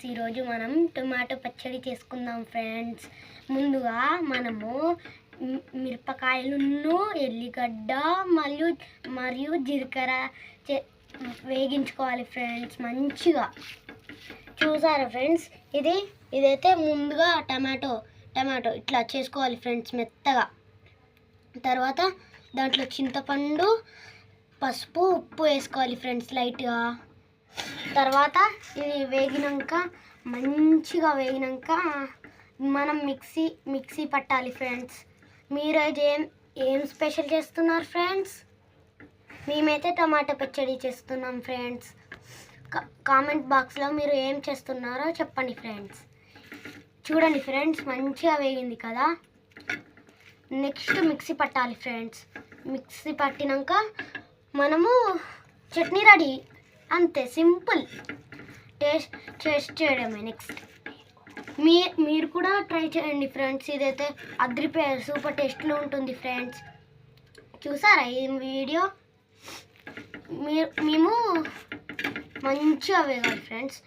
ఈరోజు మనం టొమాటో పచ్చడి చేసుకుందాం ఫ్రెండ్స్. ముందుగా మనము మిరపకాయలను, ఎల్లిగడ్డ మరియు జీలకర్ర వేగించుకోవాలి ఫ్రెండ్స్ మంచిగా. చూసారా ఫ్రెండ్స్, ఇదైతే ముందుగా టమాటో ఇట్లా చేసుకోవాలి ఫ్రెండ్స్ మెత్తగా. తర్వాత దాంట్లో చింతపండు, పసుపు, ఉప్పు వేసుకోవాలి ఫ్రెండ్స్ లైట్గా. తర్వాత ఇది మంచిగా వేగినాక మనం మిక్సీ పట్టాలి ఫ్రెండ్స్. మీరు ఏం స్పెషల్ చేస్తున్నారు ఫ్రెండ్స్? మేమైతే టమాటా పచ్చడి చేస్తున్నాం ఫ్రెండ్స్. కామెంట్ బాక్స్లో మీరు ఏం చేస్తున్నారో చెప్పండి ఫ్రెండ్స్. చూడండి ఫ్రెండ్స్, మంచిగా వేగింది కదా. నెక్స్ట్ మిక్సీ పట్టాలి ఫ్రెండ్స్. మిక్సీ పట్టినాక మనము చట్నీ రెడీ, అంతే సింపుల్. టేస్ట్ చేయడమే. నెక్స్ట్ మీరు కూడా ట్రై చేయండి ఫ్రెండ్స్. ఇదైతే అద్రిపోయారు, సూపర్ టేస్ట్లో ఉంటుంది ఫ్రెండ్స్. చూసారా ఈ వీడియో? మేము మంచిగా వేగాలి ఫ్రెండ్స్.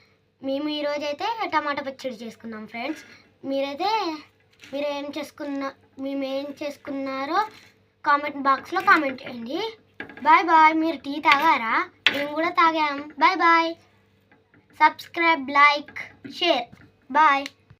మేము ఈరోజైతే టమాటా పచ్చడి చేసుకున్నాం ఫ్రెండ్స్. మేమేం చేసుకున్నారో కామెంట్ బాక్స్లో కామెంట్ చేయండి. Bye bye. మీరు టీ తాగారా? మేము కూడా తాగాం. Bye bye. Subscribe, like, share. Bye.